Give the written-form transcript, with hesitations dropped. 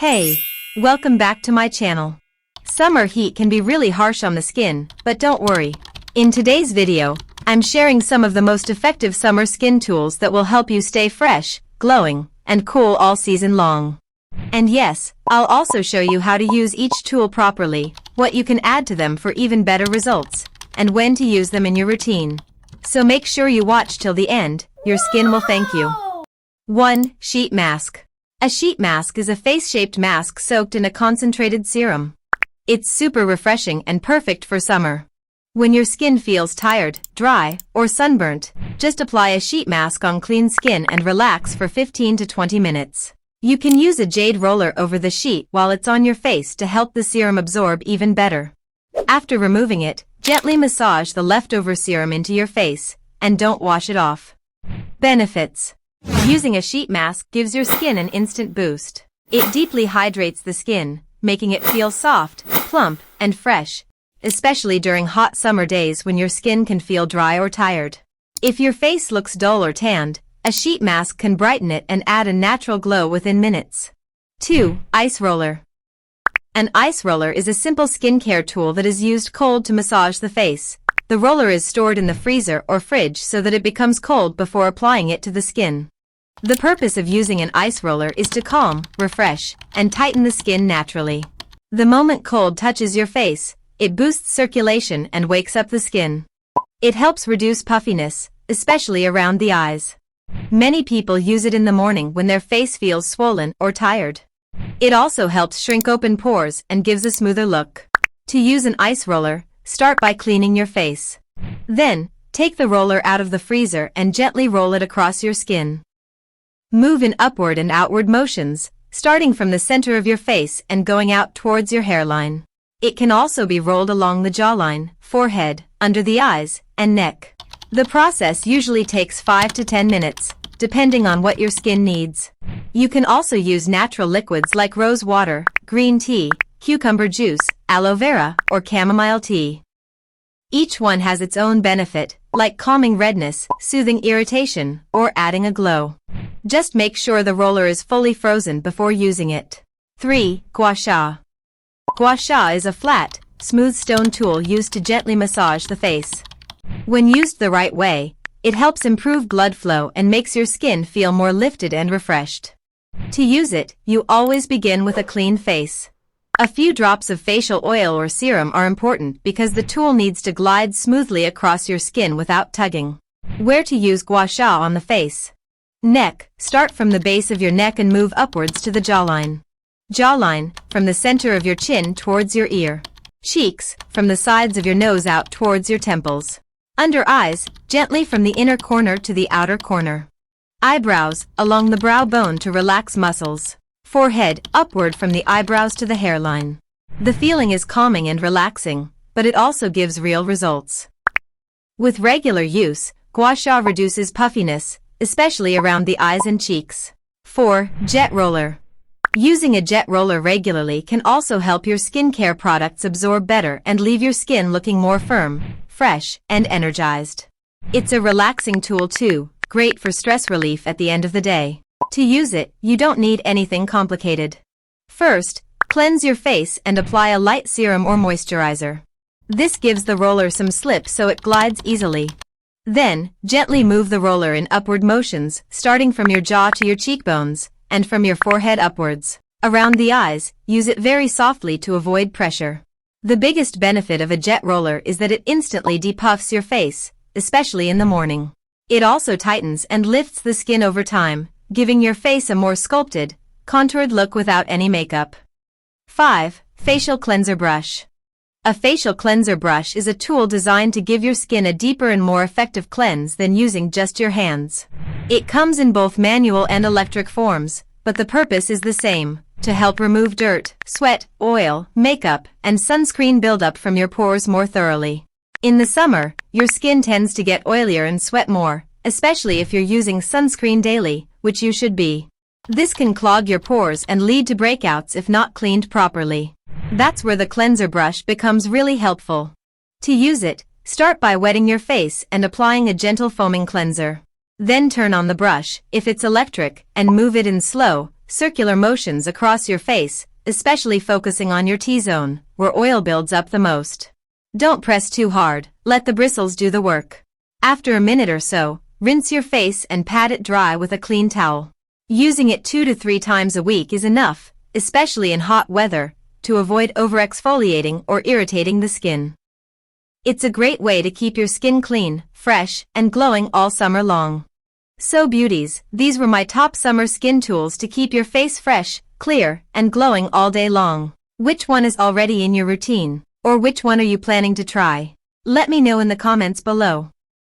Hey, welcome back to my channel. Summer heat can be really harsh on the skin, but don't worry. In today's video, I'm sharing some of the most effective summer skin tools that will help you stay fresh, glowing, and cool all season long. And yes, I'll also show you how to use each tool properly, what you can add to them for even better results, and when to use them in your routine. So make sure you watch till the end, your skin will thank you. 1. Sheet mask. A sheet mask is a face-shaped mask soaked in a concentrated serum. It's super refreshing and perfect for summer. When your skin feels tired, dry, or sunburnt, just apply a sheet mask on clean skin and relax for 15 to 20 minutes. You can use a jade roller over the sheet while it's on your face to help the serum absorb even better. After removing it, gently massage the leftover serum into your face, and don't wash it off. Benefits. Using a sheet mask gives your skin an instant boost. It deeply hydrates the skin, making it feel soft, plump, and fresh, especially during hot summer days when your skin can feel dry or tired. If your face looks dull or tanned, a sheet mask can brighten it and add a natural glow within minutes. 2. Ice roller. An ice roller is a simple skincare tool that is used cold to massage the face. The roller is stored in the freezer or fridge so that it becomes cold before applying it to the skin. The purpose of using an ice roller is to calm, refresh, and tighten the skin naturally. The moment cold touches your face, it boosts circulation and wakes up the skin. It helps reduce puffiness, especially around the eyes. Many people use it in the morning when their face feels swollen or tired. It also helps shrink open pores and gives a smoother look. To use an ice roller, start by cleaning your face. Then, take the roller out of the freezer and gently roll it across your skin. Move in upward and outward motions, starting from the center of your face and going out towards your hairline. It can also be rolled along the jawline, forehead, under the eyes, and neck. The process usually takes 5 to 10 minutes, depending on what your skin needs. You can also use natural liquids like rose water, green tea, cucumber juice, aloe vera, or chamomile tea. Each one has its own benefit, like calming redness, soothing irritation, or adding a glow. Just make sure the roller is fully frozen before using it. 3. Gua sha. Gua sha is a flat, smooth stone tool used to gently massage the face. When used the right way, it helps improve blood flow and makes your skin feel more lifted and refreshed. To use it, you always begin with a clean face. A few drops of facial oil or serum are important because the tool needs to glide smoothly across your skin without tugging. Where to use gua sha on the face? Neck. Start from the base of your neck and move upwards to the jawline. Jawline, from the center of your chin towards your ear. Cheeks, from the sides of your nose out towards your temples. Under eyes, gently from the inner corner to the outer corner. Eyebrows, along the brow bone to relax muscles. Forehead, upward from the eyebrows to the hairline. The feeling is calming and relaxing, but it also gives real results. With regular use, gua sha reduces puffiness, especially around the eyes and cheeks. 4. Jet roller. Using a jet roller regularly can also help your skincare products absorb better and leave your skin looking more firm, fresh, and energized. It's a relaxing tool too, great for stress relief at the end of the day. To use it, you don't need anything complicated. First, cleanse your face and apply a light serum or moisturizer. This gives the roller some slip so it glides easily. Then, gently move the roller in upward motions, starting from your jaw to your cheekbones, and from your forehead upwards. Around the eyes, use it very softly to avoid pressure. The biggest benefit of a jet roller is that it instantly depuffs your face, especially in the morning. It also tightens and lifts the skin over time, giving your face a more sculpted, contoured look without any makeup. 5. Facial cleanser brush. A facial cleanser brush is a tool designed to give your skin a deeper and more effective cleanse than using just your hands. It comes in both manual and electric forms, but the purpose is the same, to help remove dirt, sweat, oil, makeup, and sunscreen buildup from your pores more thoroughly. In the summer, your skin tends to get oilier and sweat more, especially if you're using sunscreen daily, which you should be. This can clog your pores and lead to breakouts if not cleaned properly. That's where the cleanser brush becomes really helpful. To use it, start by wetting your face and applying a gentle foaming cleanser. Then turn on the brush, if it's electric, and move it in slow, circular motions across your face, especially focusing on your T-zone, where oil builds up the most. Don't press too hard, let the bristles do the work. After a minute or so, rinse your face and pat it dry with a clean towel. Using it 2 to 3 times a week is enough, especially in hot weather, to avoid over-exfoliating or irritating the skin. It's a great way to keep your skin clean, fresh, and glowing all summer long. So beauties, these were my top summer skin tools to keep your face fresh, clear, and glowing all day long. Which one is already in your routine? Or which one are you planning to try? Let me know in the comments below.